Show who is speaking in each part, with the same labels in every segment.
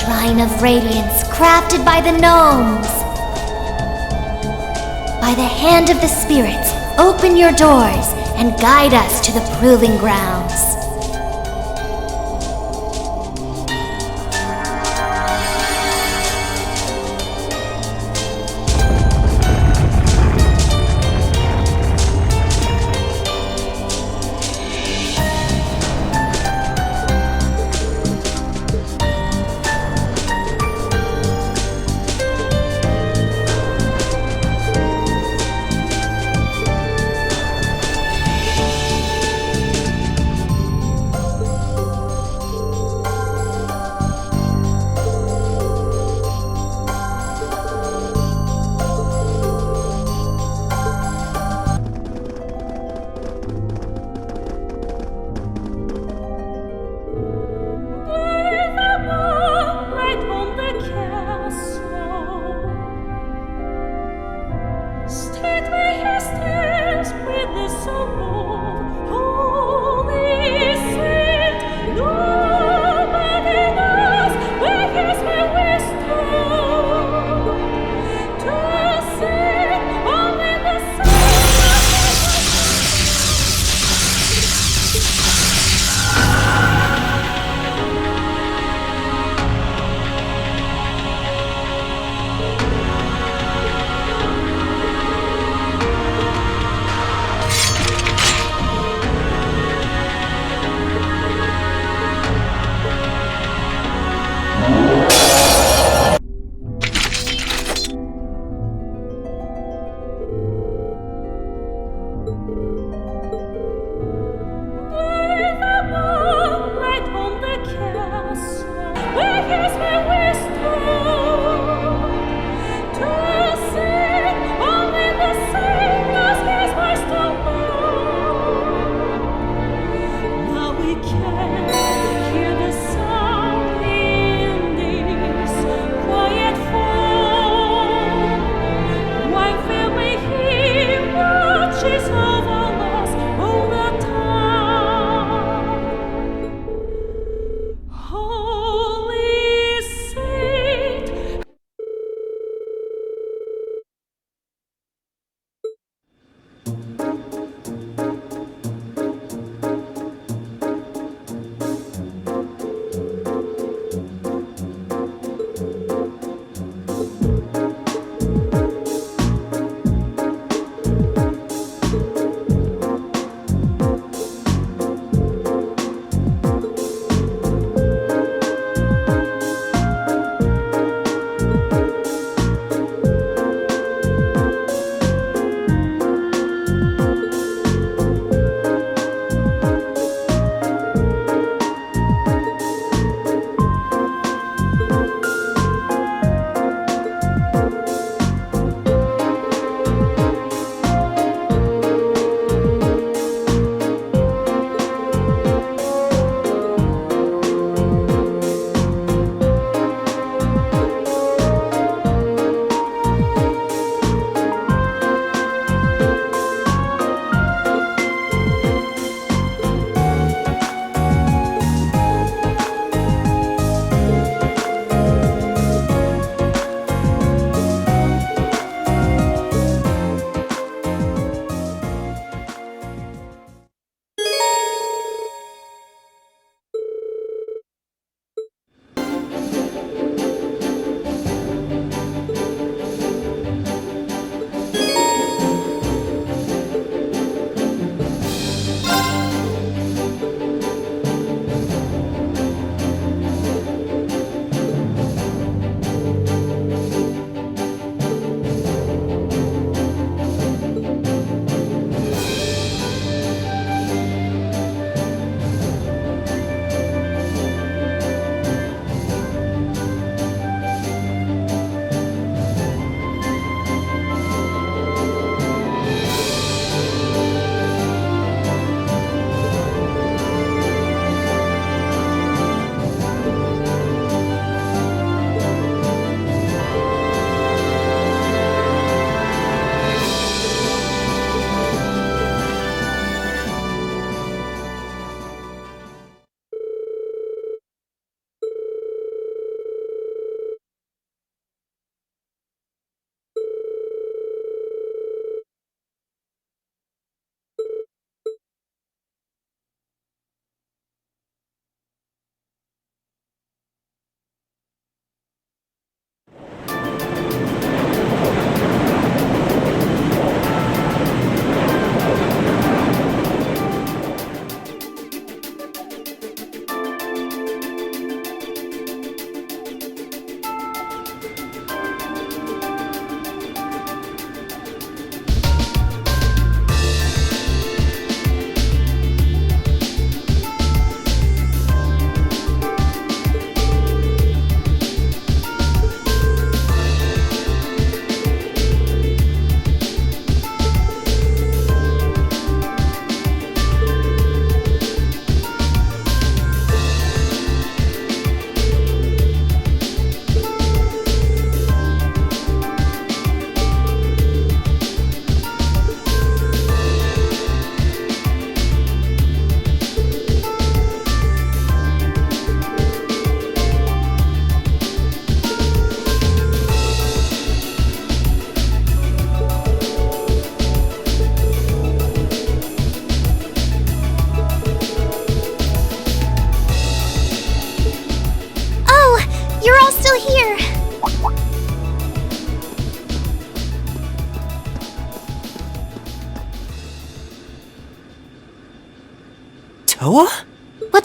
Speaker 1: shrine of radiance crafted by the gnomes. By the hand of the spirits, open your doors and guide us to the proving grounds.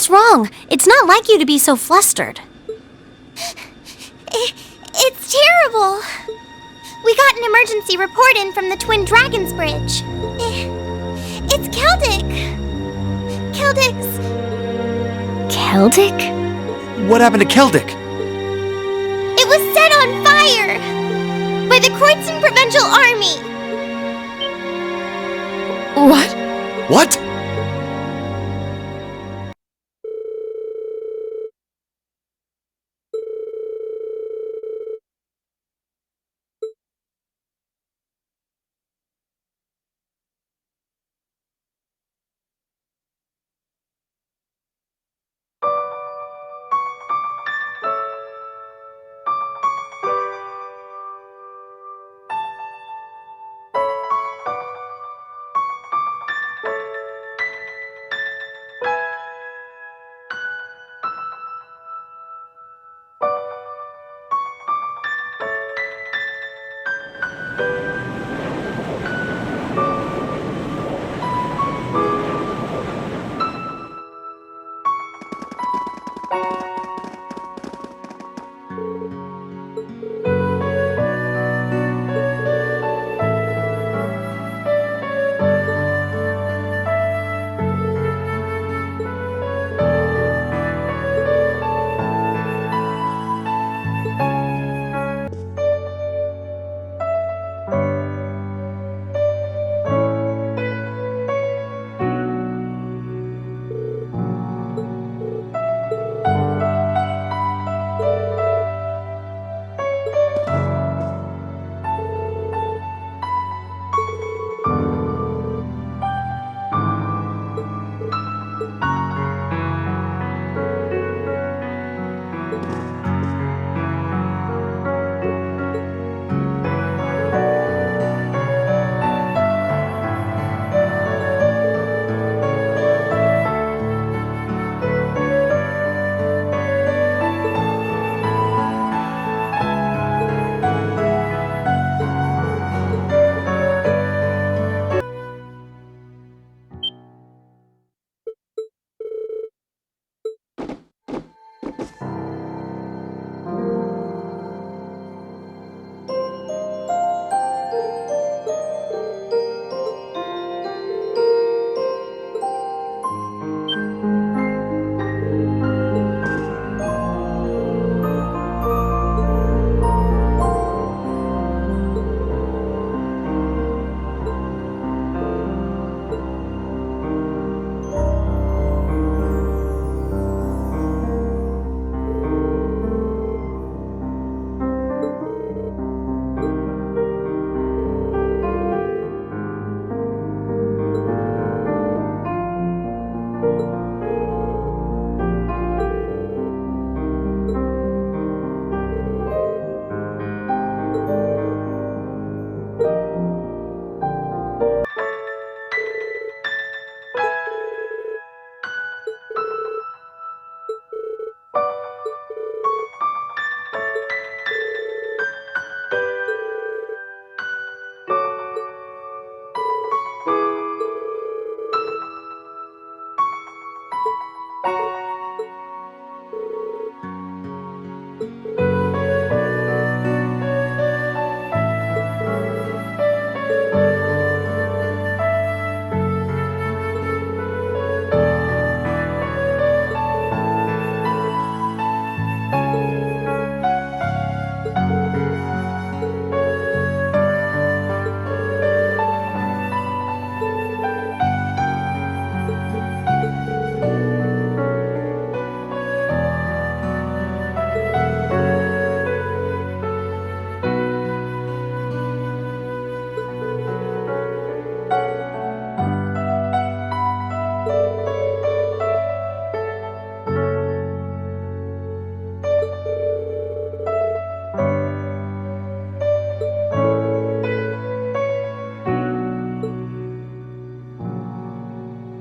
Speaker 1: What's wrong? It's not like you to be so flustered. It's terrible. We got an emergency report in from the Twin Dragons Bridge. It's Celtic. Celtic?
Speaker 2: What happened to Celtic?
Speaker 1: It was set on fire by the Croydon Provincial Army.
Speaker 2: What?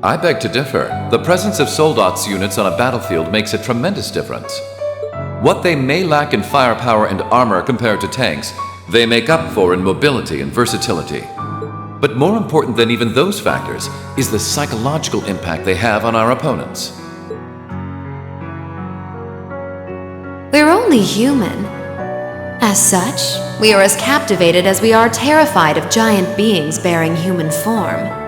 Speaker 3: I beg to differ. The presence of soldats units on a battlefield makes a tremendous difference. What they may lack in firepower and armor compared to tanks, they make up for in mobility and versatility. But more important than even those factors is the psychological impact they have on our opponents.
Speaker 4: We're only human. As such, we are as captivated as we are terrified of giant beings bearing human form.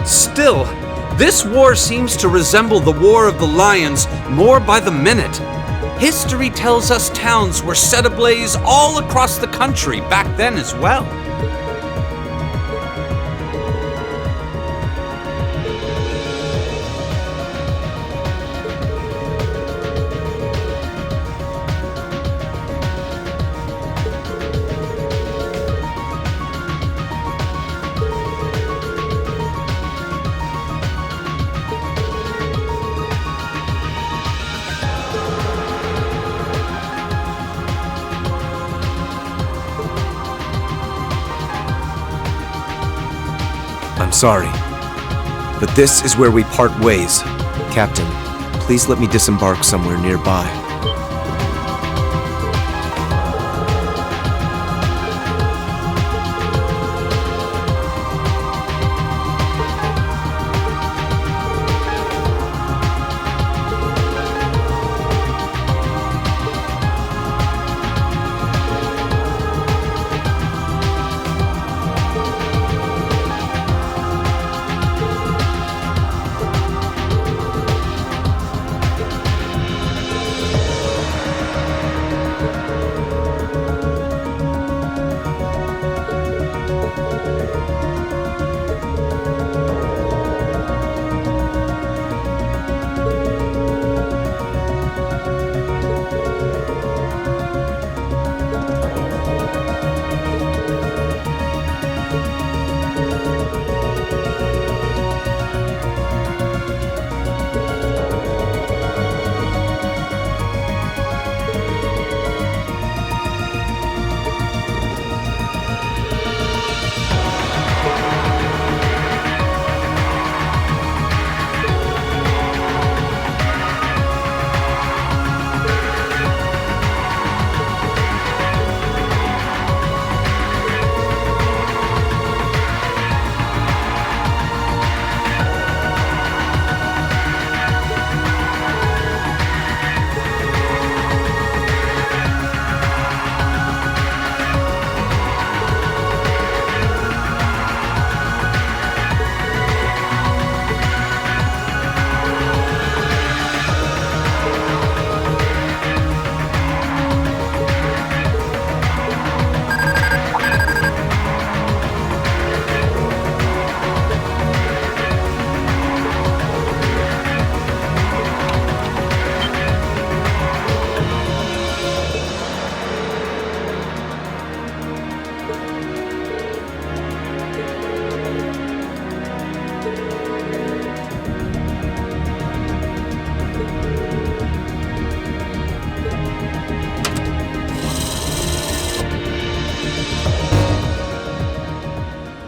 Speaker 5: Still, this war seems to resemble the War of the Lions more by the minute. History tells us towns were set ablaze all across the country back then as well.
Speaker 2: I'm sorry, but this is where we part ways. Captain, please let me disembark somewhere nearby.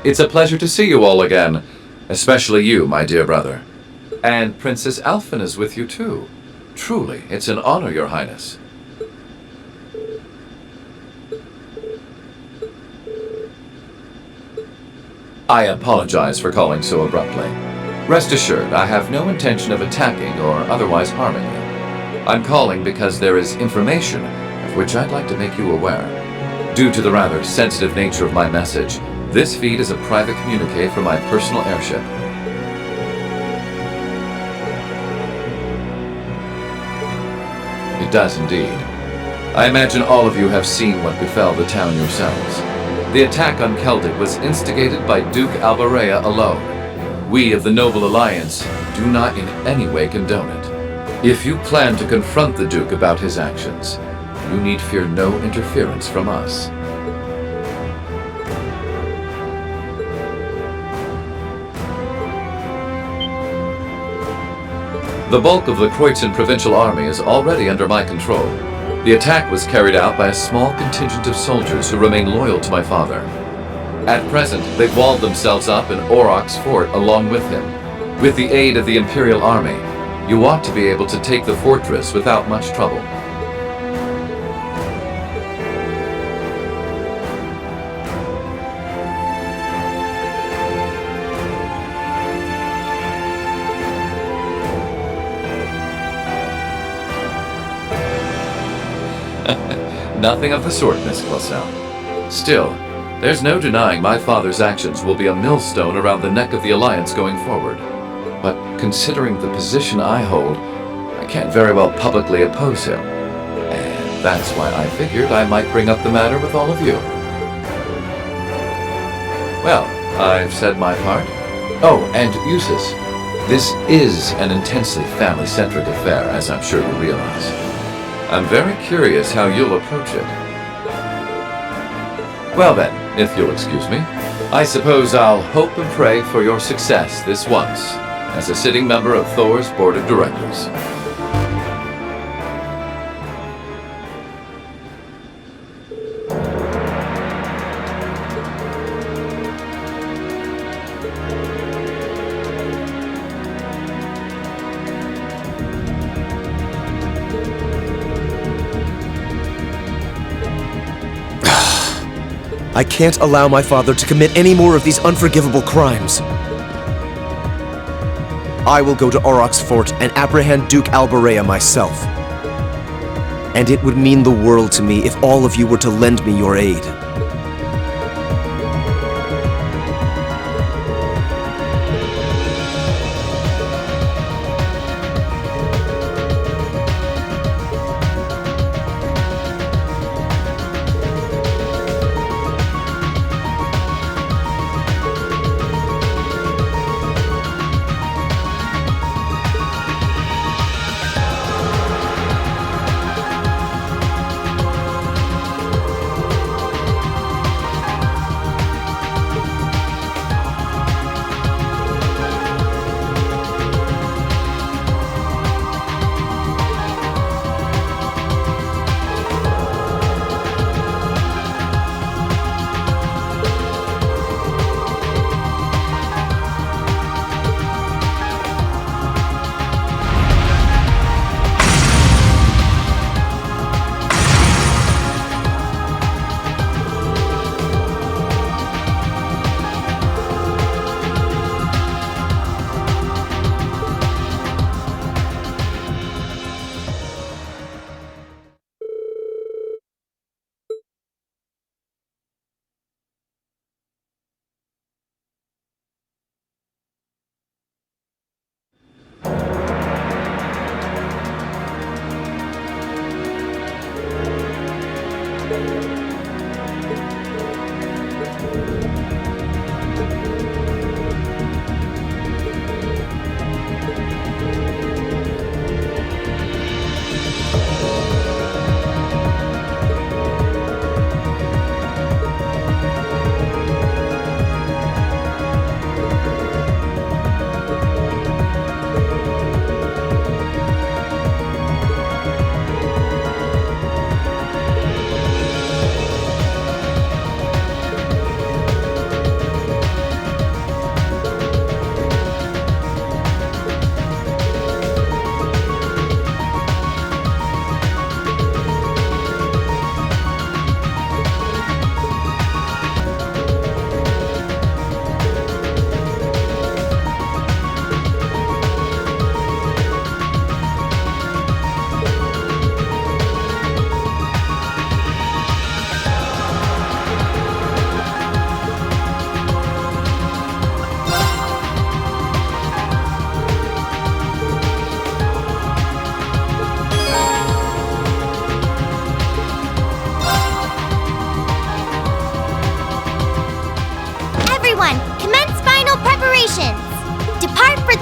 Speaker 3: It's a pleasure to see you all again. Especially you, my dear brother. And Princess Alphen is with you too. Truly, it's an honor, Your Highness. I apologize for calling so abruptly. Rest assured, I have no intention of attacking or otherwise harming you. I'm calling because there is information of which I'd like to make you aware. Due to the rather sensitive nature of my message, this feed is a private communique from my personal airship. It does indeed. I imagine all of you have seen what befell the town yourselves. The attack on Celtic was instigated by Duke Albarea alone. We of the Noble Alliance do not in any way condone it. If you plan to confront the Duke about his actions, you need fear no interference from us. The bulk of the Kreutzen Provincial Army is already under my control. The attack was carried out by a small contingent of soldiers who remain loyal to my father. At present, they've walled themselves up in Aurochs fort along with him. With the aid of the Imperial Army, you ought to be able to take the fortress without much trouble. Nothing of the sort, Miss Clausel. Still, there's no denying my father's actions will be a millstone around the neck of the Alliance going forward. But considering the position I hold, I can't very well publicly oppose him. And that's why I figured I might bring up the matter with all of you. Well, I've said my part. Oh, and Eustace, this is an intensely family-centric affair, as I'm sure you realize. I'm very curious how you'll approach it. Well then, if you'll excuse me, I suppose I'll hope and pray for your success this once, as a sitting member of Thor's Board of Directors.
Speaker 2: I can't allow my father to commit any more of these unforgivable crimes. I will go to Aurochs Fort and apprehend Duke Albarea myself. And it would mean the world to me if all of you were to lend me your aid.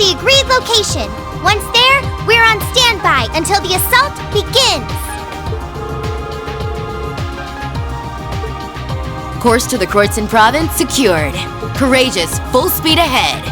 Speaker 1: the agreed location. Once there, we're on standby until the assault begins.
Speaker 4: Course to the Kreuzin province secured. Courageous, full speed ahead.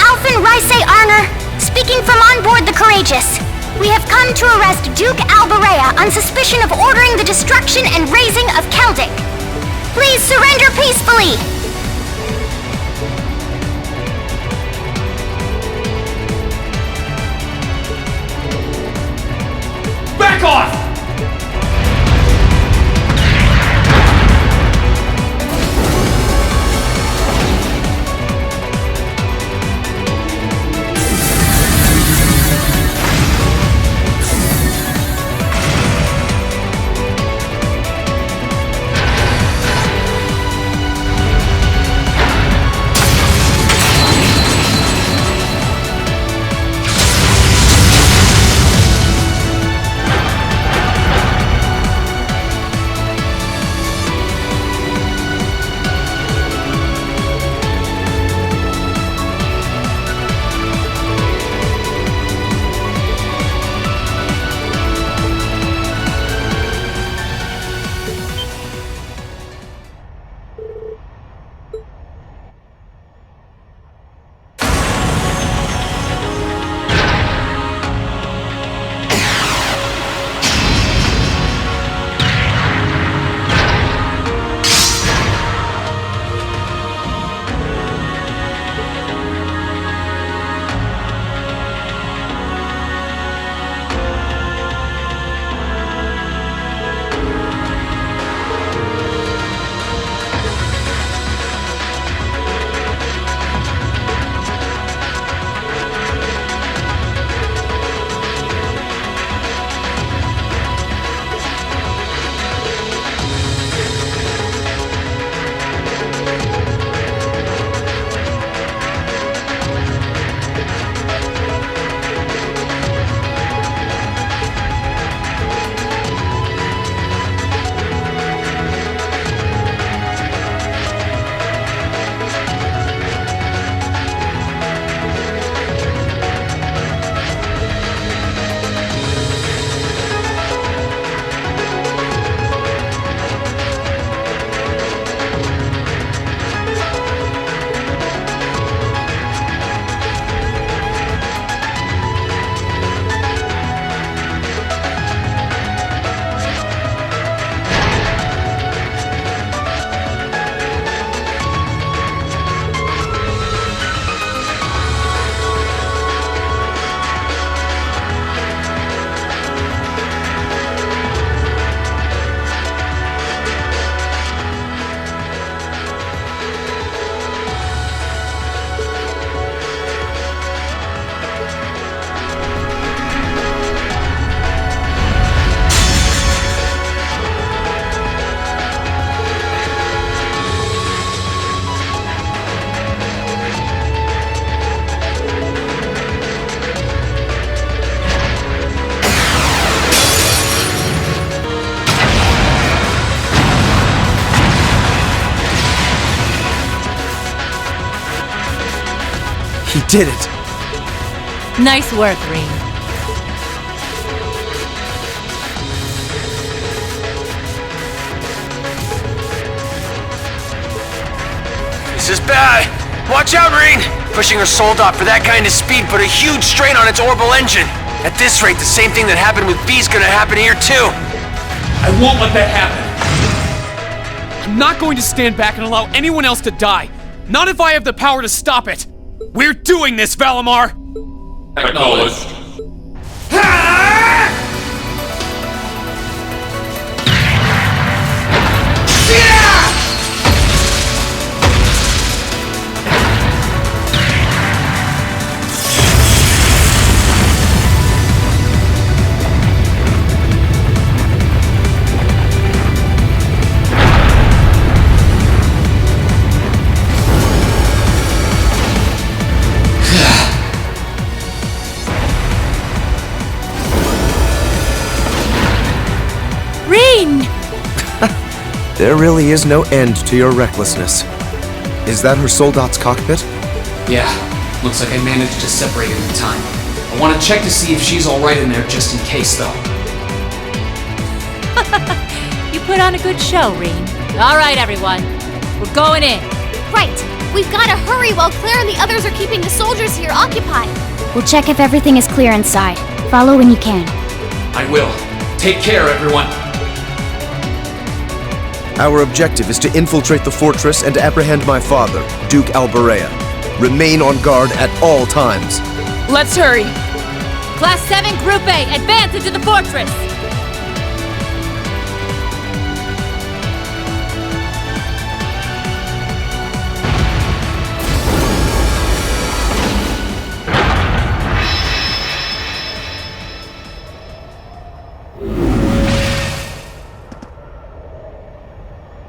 Speaker 1: Alphen Rysei Arner, speaking from on board the Courageous. We have come to arrest Duke Albarea on suspicion of ordering the destruction and razing of Celtic. Please surrender peacefully!
Speaker 6: Back off!
Speaker 2: He did it!
Speaker 7: Nice work, Rean.
Speaker 8: This is bad. Watch out, Rean! Pushing her Soldat for that kind of speed put a huge strain on its orbital engine. At this rate, the same thing that happened with B's gonna happen here too.
Speaker 6: I won't let that happen. I'm not going to stand back and allow anyone else to die. Not if I have the power to stop it. We're doing this, Valimar!
Speaker 3: Acknowledged.
Speaker 2: There really is no end to your recklessness. Is that her Soldat's cockpit?
Speaker 9: Yeah, looks like I managed to separate her in time. I want to check to see if she's alright in there just in case, though.
Speaker 7: You put on a good show, Rean. All right, everyone. We're going in.
Speaker 1: Right. We've gotta hurry while Claire and the others are keeping the soldiers here occupied. We'll check if everything is clear inside. Follow when you can.
Speaker 9: I will. Take care, everyone.
Speaker 2: Our objective is to infiltrate the fortress and to apprehend my father, Duke Albarea. Remain on guard at all times.
Speaker 7: Let's hurry. Class 7, Group A, advance into the fortress!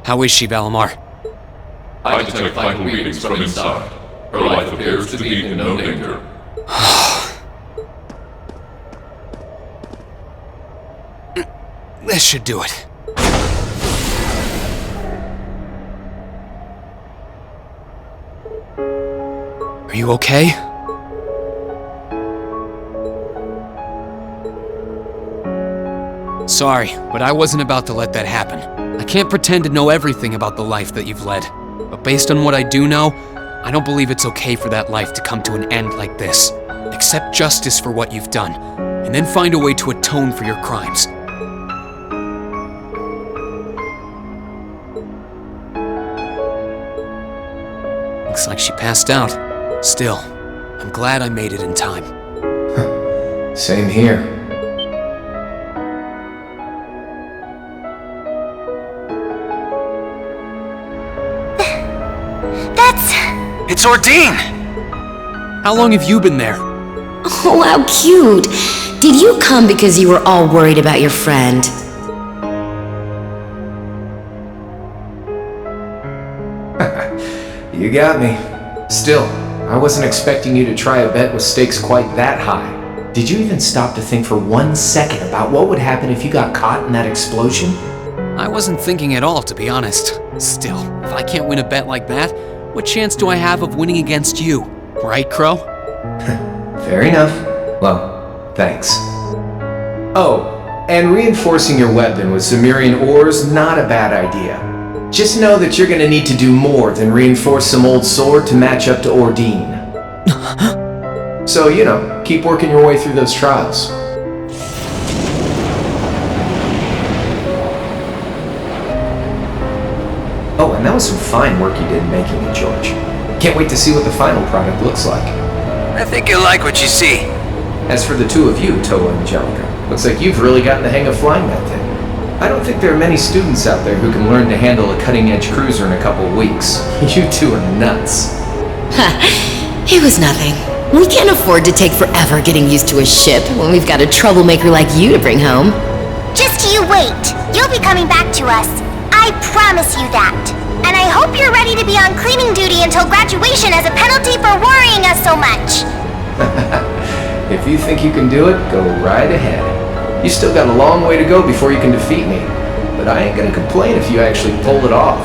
Speaker 5: How is she, Valimar?
Speaker 10: I detect vital readings from inside. Her life appears to be in no danger.
Speaker 5: This should do it. Are you okay? Sorry, but I wasn't about to let that happen. I can't pretend to know everything about the life that you've led. But based on what I do know, I don't believe it's okay for that life to come to an end like this. Accept justice for what you've done, and then find a way to atone for your crimes. Looks like she passed out. Still, I'm glad I made it in time.
Speaker 11: Same here.
Speaker 8: It's Ordine!
Speaker 5: How long have you been there?
Speaker 4: Oh, how cute. Did you come because you were all worried about your friend?
Speaker 11: You got me. Still, I wasn't expecting you to try a bet with stakes quite that high. Did you even stop to think for 1 second about what would happen if you got caught in that explosion?
Speaker 5: I wasn't thinking at all, to be honest. Still, if I can't win a bet like that, what chance do I have of winning against you? Right, Crow?
Speaker 11: Fair enough. Well, thanks. Oh, and reinforcing your weapon with Cimmerian ores, not a bad idea. Just know that you're gonna need to do more than reinforce some old sword to match up to Ordine. So, you know, keep working your way through those trials. Oh, and that was some fine work you did making it, George. Can't wait to see what the final product looks like.
Speaker 8: I think you'll like what you see.
Speaker 11: As for the two of you, Toa and Angelica, looks like you've really gotten the hang of flying that thing. I don't think there are many students out there who can learn to handle a cutting-edge cruiser in a couple weeks. You two are nuts.
Speaker 4: It was nothing. We can't afford to take forever getting used to a ship when we've got a troublemaker like you to bring home.
Speaker 1: Just you wait. You'll be coming back to us. I promise you that. And I hope you're ready to be on cleaning duty until graduation as a penalty for worrying us so much.
Speaker 11: If you think you can do it, go right ahead. You still got a long way to go before you can defeat me. But I ain't gonna complain if you actually pull it off.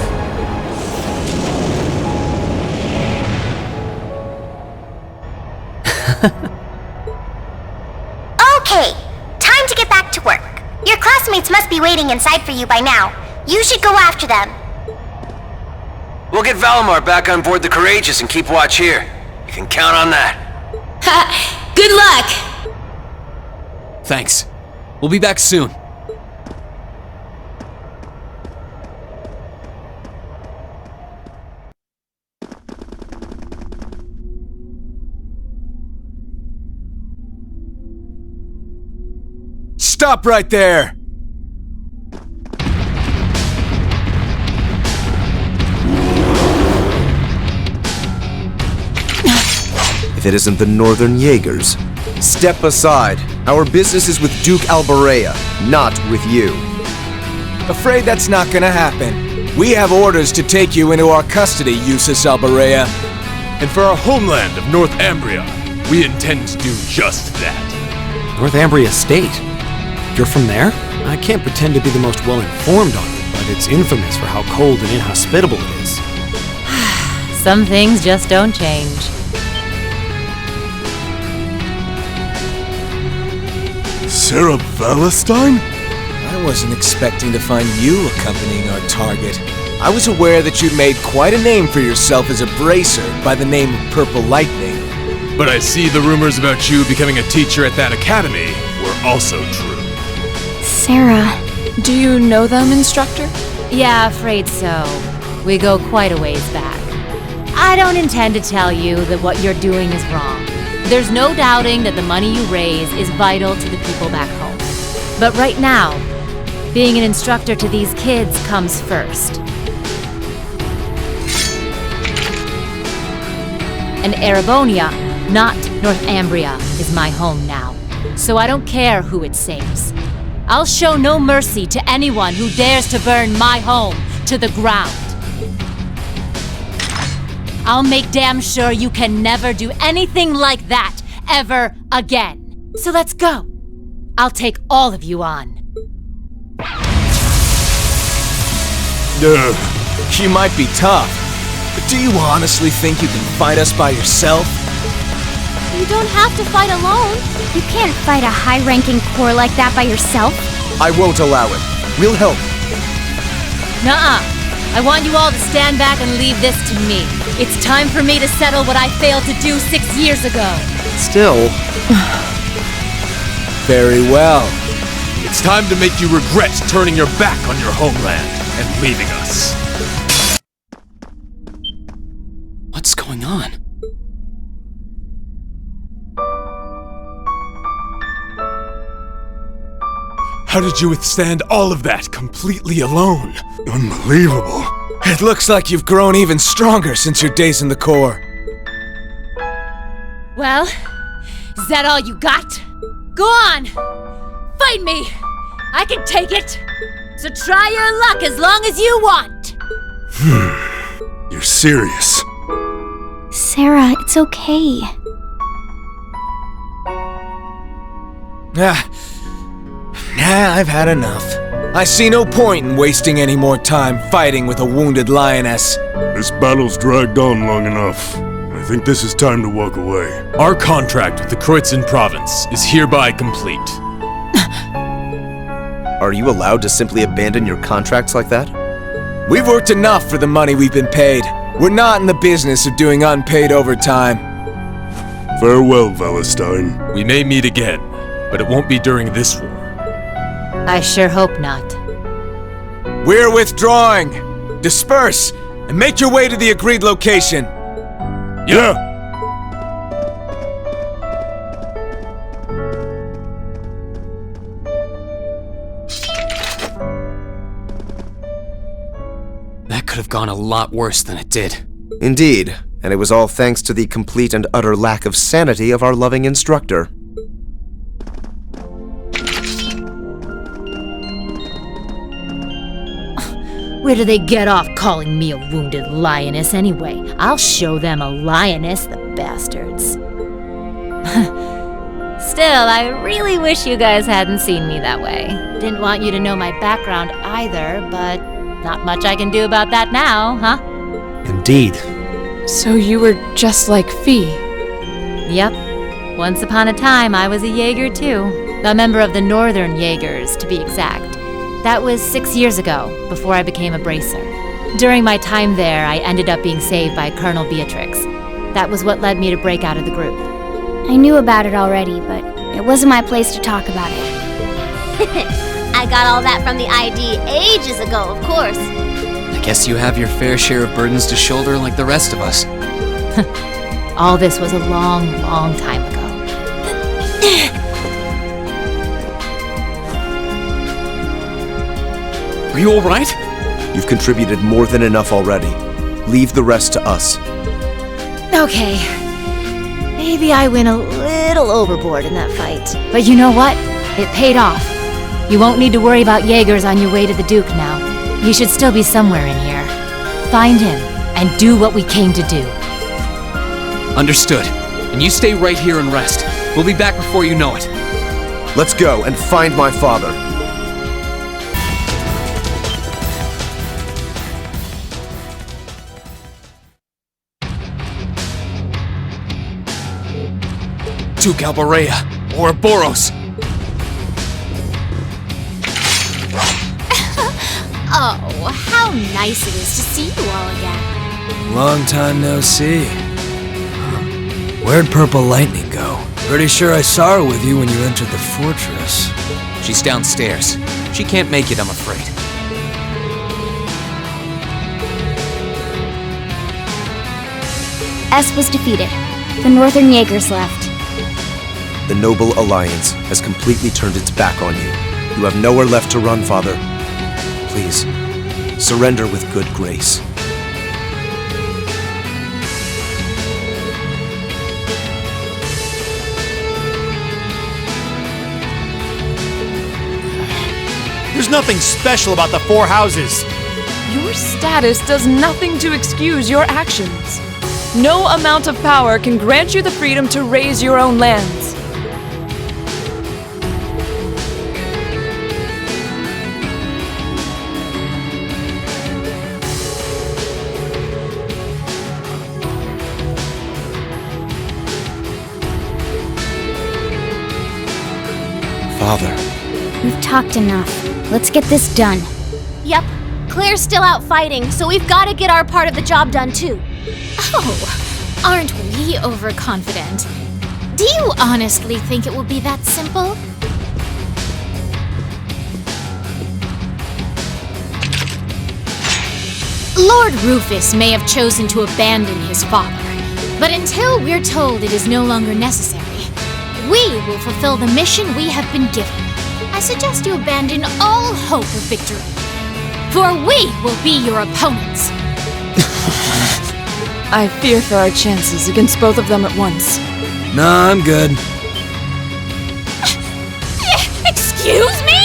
Speaker 1: Okay, time to get back to work. Your classmates must be waiting inside for you by now. You should go after them.
Speaker 8: We'll get Valimar back on board the Courageous and keep watch here. You can count on that.
Speaker 4: Good luck!
Speaker 5: Thanks. We'll be back soon.
Speaker 12: Stop right there!
Speaker 2: If it isn't the Northern Jaegers. Step aside. Our business is with Duke Albarea, not with you.
Speaker 12: Afraid that's not gonna happen. We have orders to take you into our custody, Usus Albarea.
Speaker 13: And for our homeland of North Ambria, we intend to do just that.
Speaker 14: North Ambria State? You're from there? I can't pretend to be the most well-informed on it, but it's infamous for how cold and inhospitable it is.
Speaker 7: Some things just don't change.
Speaker 13: Sarah Valestein?
Speaker 12: I wasn't expecting to find you accompanying our target. I was aware that you'd made quite a name for yourself as a bracer by the name of Purple Lightning.
Speaker 13: But I see the rumors about you becoming a teacher at that academy were also true.
Speaker 1: Sarah.
Speaker 15: Do you know them, Instructor?
Speaker 7: Yeah, afraid so. We go quite a ways back. I don't intend to tell you that what you're doing is wrong. There's no doubting that the money you raise is vital to the people back home. But right now, being an instructor to these kids comes first. And Erebonia, not Northumbria, is my home now. So I don't care who it saves. I'll show no mercy to anyone who dares to burn my home to the ground. I'll make damn sure you can never do anything like that ever again. So let's go. I'll take all of you on.
Speaker 12: You might be tough, but do you honestly think you can fight us by yourself?
Speaker 1: You don't have to fight alone. You can't fight a high-ranking corps like that by yourself.
Speaker 2: I won't allow it. We'll help.
Speaker 7: Nuh-uh. I want you all to stand back and leave this to me. It's time for me to settle what I failed to do 6 years ago.
Speaker 2: Still...
Speaker 12: Very well.
Speaker 13: It's time to make you regret turning your back on your homeland and leaving us.
Speaker 9: What's going on?
Speaker 13: How did you withstand all of that completely alone?
Speaker 12: Unbelievable. It looks like you've grown even stronger since your days in the Corps.
Speaker 7: Well, is that all you got? Go on! Fight me! I can take it! So try your luck as long as you want!
Speaker 13: You're serious?
Speaker 1: Sarah, it's okay.
Speaker 12: I've had enough. I see no point in wasting any more time fighting with a wounded lioness.
Speaker 16: This battle's dragged on long enough. I think this is time to walk away.
Speaker 13: Our contract with the Kreuzin province is hereby complete.
Speaker 2: Are you allowed to simply abandon your contracts like that?
Speaker 12: We've worked enough for the money we've been paid. We're not in the business of doing unpaid overtime.
Speaker 16: Farewell, Valestine.
Speaker 13: We may meet again, but it won't be during this war.
Speaker 7: I sure hope not.
Speaker 12: We're withdrawing! Disperse, and make your way to the agreed location.
Speaker 16: Yeah!
Speaker 9: That could have gone a lot worse than it did.
Speaker 2: Indeed, and it was all thanks to the complete and utter lack of sanity of our loving instructor.
Speaker 7: Where do they get off calling me a wounded lioness anyway? I'll show them a lioness, the bastards. Still, I really wish you guys hadn't seen me that way. Didn't want you to know my background either, but not much I can do about that now, huh?
Speaker 14: Indeed.
Speaker 15: So you were just like Fee?
Speaker 7: Yep. Once upon a time, I was a Jaeger too. A member of the Northern Jaegers, to be exact. That was 6 years ago, before I became a bracer. During my time there, I ended up being saved by Colonel Beatrix. That was what led me to break out of the group.
Speaker 1: I knew about it already, but it wasn't my place to talk about it.
Speaker 17: I got all that from the ID ages ago, of course.
Speaker 9: I guess you have your fair share of burdens to shoulder like the rest of us.
Speaker 7: All this was a long, long time ago.
Speaker 9: Are you alright?
Speaker 2: You've contributed more than enough already. Leave the rest to us.
Speaker 7: Okay. Maybe I went a little overboard in that fight. But you know what? It paid off. You won't need to worry about Jaegers on your way to the Duke now. He should still be somewhere in here. Find him, and do what we came to do.
Speaker 9: Understood. And you stay right here and rest. We'll be back before you know it.
Speaker 2: Let's go and find my father.
Speaker 12: Duke Albarea, Ouroboros.
Speaker 7: Oh, how nice it is to see you all again.
Speaker 12: Long time no see. Where'd Purple Lightning go? Pretty sure I saw her with you when you entered the fortress.
Speaker 5: She's downstairs. She can't make it, I'm afraid.
Speaker 1: S was defeated. The Northern Jaegers left.
Speaker 2: The Noble Alliance has completely turned its back on you. You have nowhere left to run, Father. Please, surrender with good grace.
Speaker 18: There's nothing special about the Four Houses.
Speaker 15: Your status does nothing to excuse your actions. No amount of power can grant you the freedom to raise your own lands.
Speaker 2: Father.
Speaker 1: We've talked enough. Let's get this done.
Speaker 17: Yep. Claire's still out fighting, so we've got to get our part of the job done too.
Speaker 7: Oh, aren't we overconfident? Do you honestly think it will be that simple? Lord Rufus may have chosen to abandon his father, but until we're told it is no longer necessary, we will fulfill the mission we have been given. I suggest you abandon all hope of victory, for we will be your opponents.
Speaker 15: I fear for our chances against both of them at once.
Speaker 12: Nah, I'm good.
Speaker 7: Excuse me?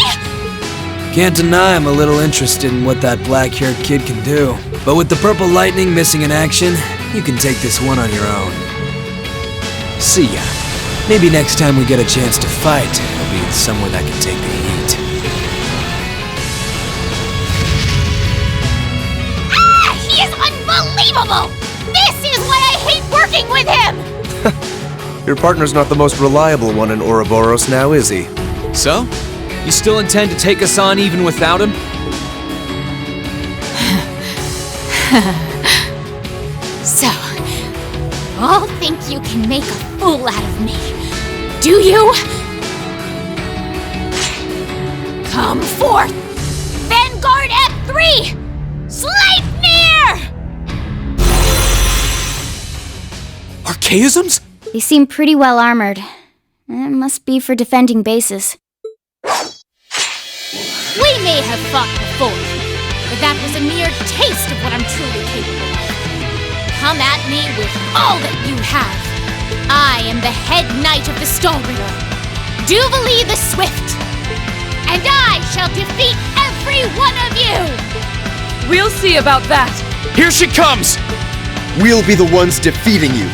Speaker 12: Can't deny I'm a little interested in what that black-haired kid can do. But with the Purple Lightning missing in action, you can take this one on your own. See ya. Maybe next time we get a chance to fight, it'll be in somewhere that can take the heat.
Speaker 7: Ah! He is unbelievable! This is why I hate working with him!
Speaker 2: Your partner's not the most reliable one in Ouroboros now, is he?
Speaker 5: So? You still intend to take us on even without him?
Speaker 7: So, all think you can make a fool out of me, do you? Come forth! Vanguard F3! Sleipnir!
Speaker 5: Archaisms?
Speaker 1: They seem pretty well armored. It must be for defending bases.
Speaker 7: We may have fought before, but that was a mere taste of what I'm truly capable of. Come at me with all that you have. I am the head knight of the Stalritter, Duvalie the Swift, and I shall defeat every one of you!
Speaker 15: We'll see about that.
Speaker 5: Here she comes!
Speaker 2: We'll be the ones defeating you.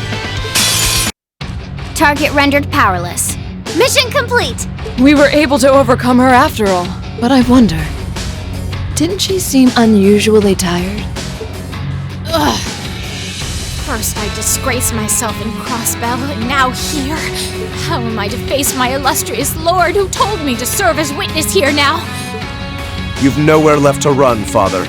Speaker 1: Target rendered powerless.
Speaker 17: Mission complete!
Speaker 15: We were able to overcome her after all, but I wonder, didn't she seem unusually tired?
Speaker 7: Ugh. First I disgrace myself in Crossbell, and now here? How am I to face my illustrious lord who told me to serve as witness here now?
Speaker 2: You've nowhere left to run, Father.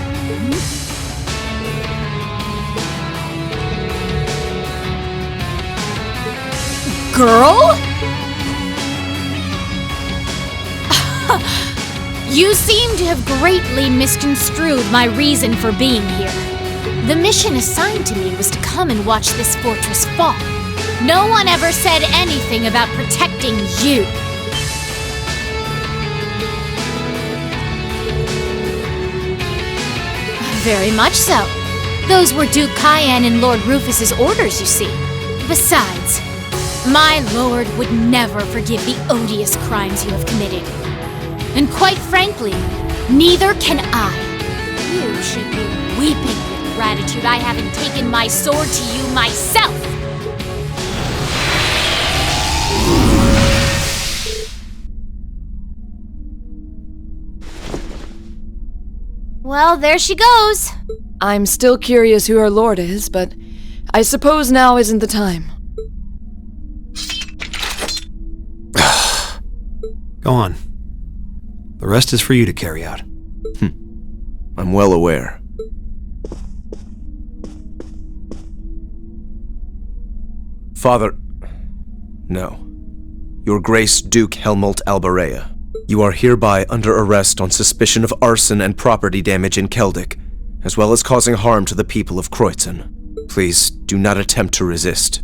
Speaker 7: Girl? You seem to have greatly misconstrued my reason for being here. The mission assigned to me was to come and watch this fortress fall. No one ever said anything about protecting you. Very much so. Those were Duke Cayenne and Lord Rufus's orders, you see. Besides, my lord would never forgive the odious crimes you have committed. And quite frankly, neither can I. You should be weeping with gratitude I haven't taken my sword to you myself.
Speaker 17: Well, there she goes.
Speaker 15: I'm still curious who her lord is, but I suppose now isn't the time.
Speaker 14: Go on. The rest is for you to carry out.
Speaker 2: I'm well aware. Father... No. Your Grace Duke Helmut Albarea. You are hereby under arrest on suspicion of arson and property damage in Keldic, as well as causing harm to the people of Kreutzen. Please, do not attempt to resist.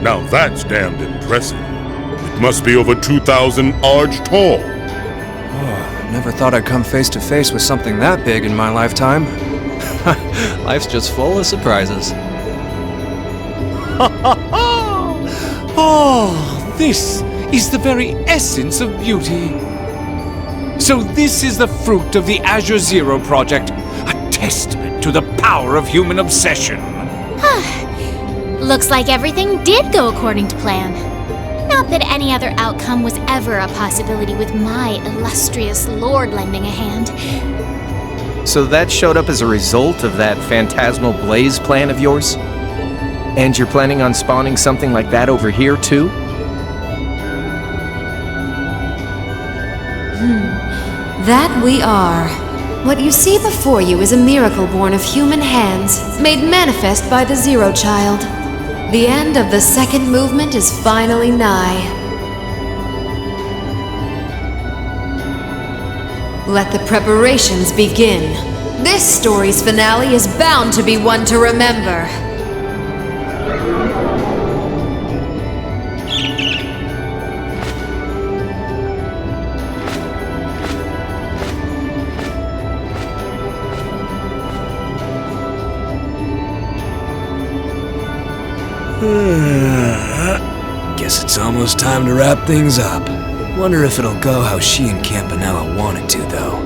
Speaker 16: Now that's damned impressive. It must be over 2,000 arch tall.
Speaker 19: Never thought I'd come face to face with something that big in my lifetime. Life's just full of surprises.
Speaker 6: Oh, this is the very essence of beauty. So this is the fruit of the Azure Zero project, a testament to the power of human obsession.
Speaker 17: Looks like everything did go according to plan. Not that any other outcome was ever a possibility with my illustrious lord lending a hand.
Speaker 2: So that showed up as a result of that phantasmal blaze plan of yours? And you're planning on spawning something like that over here, too?
Speaker 4: That we are. What you see before you is a miracle born of human hands, made manifest by the Zero Child. The end of the second movement is finally nigh. Let the preparations begin. This story's finale is bound to be one to remember.
Speaker 12: Guess it's almost time to wrap things up. Wonder if it'll go how she and Campanella wanted to, though.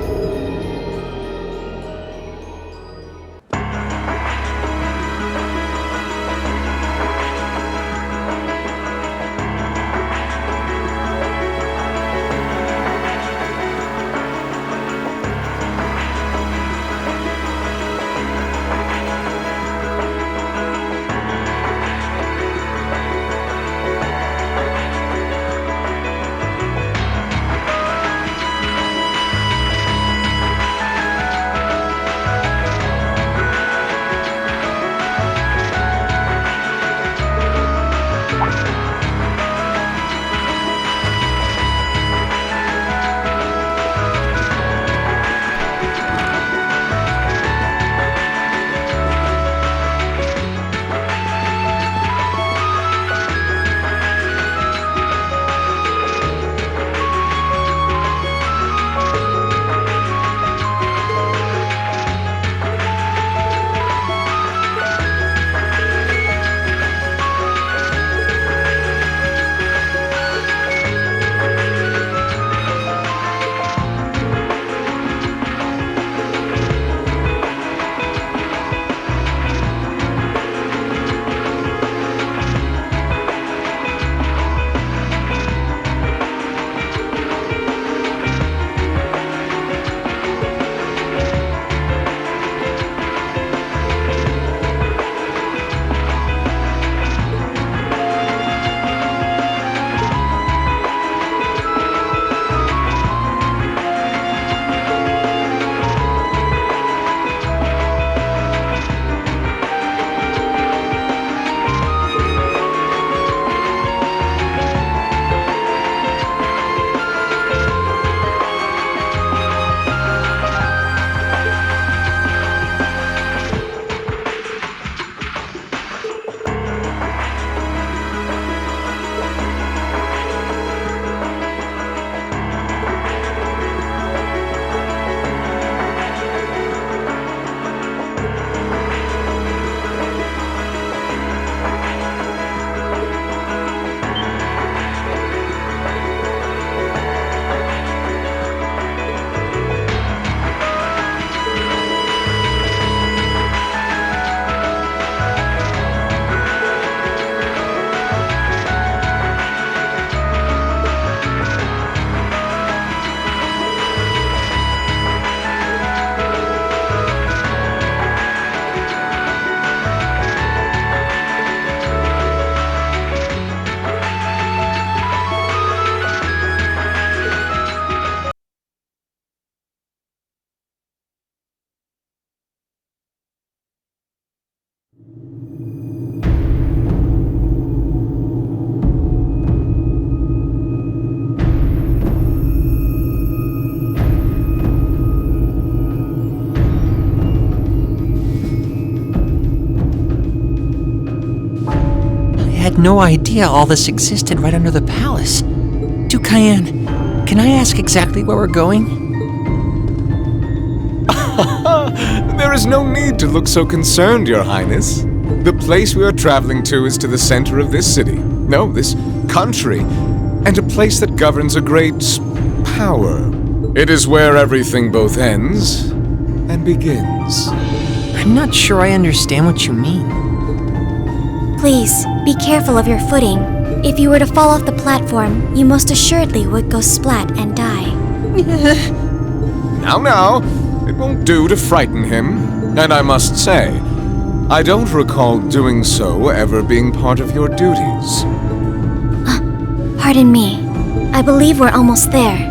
Speaker 20: no idea all this existed right under the palace. Duke Cayenne, can I ask exactly where we're going?
Speaker 19: There is no need to look so concerned, Your Highness. The place we are traveling to is to the center of this city. No, this country. And a place that governs a great power. It is where everything both ends and begins.
Speaker 20: I'm not sure I understand what you mean.
Speaker 17: Please, be careful of your footing. If you were to fall off the platform, you most assuredly would go splat and die.
Speaker 19: Now, it won't do to frighten him. And I must say, I don't recall doing so ever being part of your duties.
Speaker 17: Pardon me. I believe we're almost there.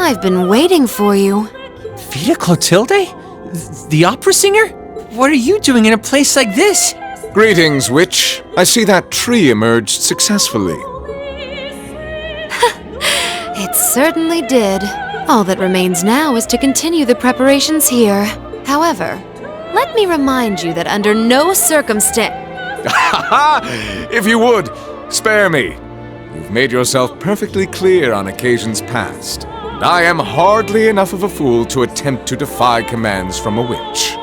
Speaker 4: I've been waiting for you.
Speaker 20: Vita Clotilde? The opera singer? What are you doing in a place like this?
Speaker 19: Greetings, witch. I see that tree emerged successfully.
Speaker 4: It certainly did. All that remains now is to continue the preparations here. However, let me remind you that under no circumstance...
Speaker 19: If you would, spare me. You've made yourself perfectly clear on occasions past. I am hardly enough of a fool to attempt to defy commands from a witch.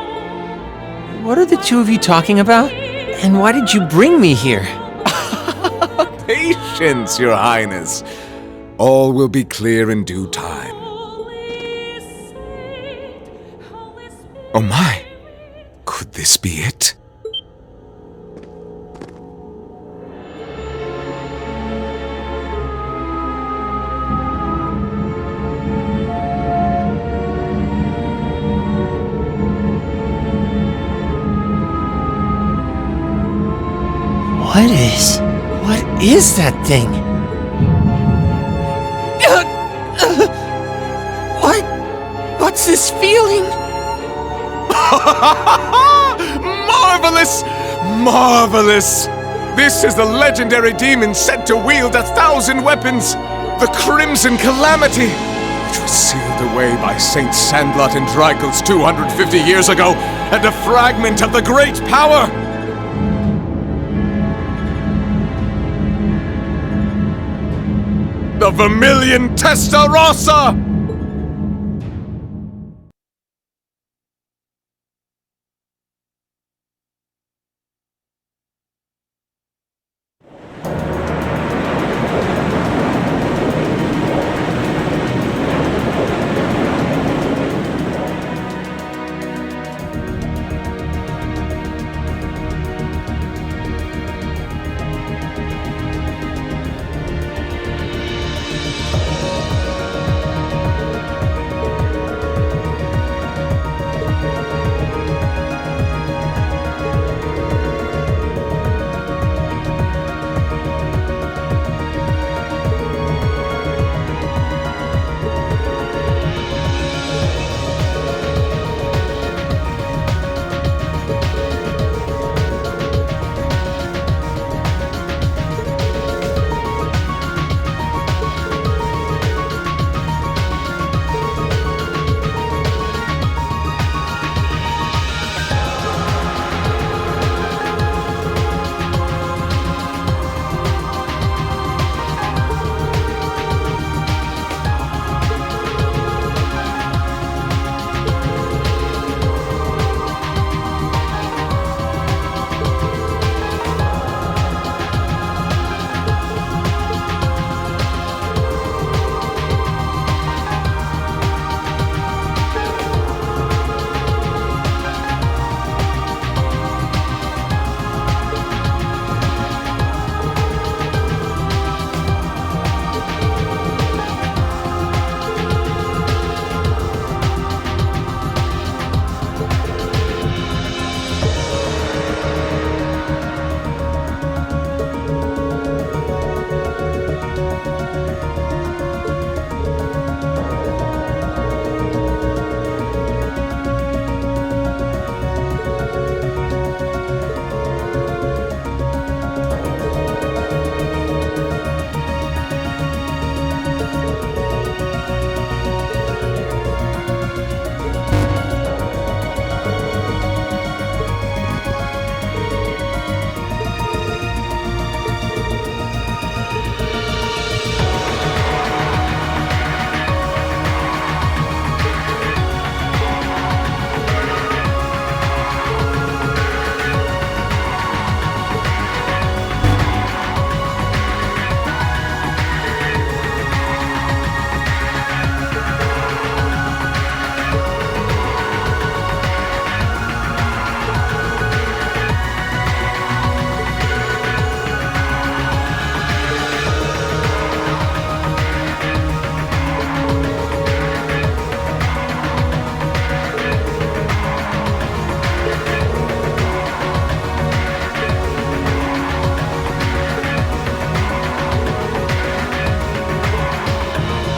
Speaker 20: What are the two of you talking about? And why did you bring me here?
Speaker 19: Patience, Your Highness. All will be clear in due time. Oh my! Could this be it?
Speaker 20: What is that thing? What's this feeling?
Speaker 19: Marvelous! Marvelous! This is the legendary demon said to wield 1,000 weapons, the Crimson Calamity, which was sealed away by Saint Sandlot and Drygles 250 years ago, and a fragment of the great power! The Vermilion Testarossa!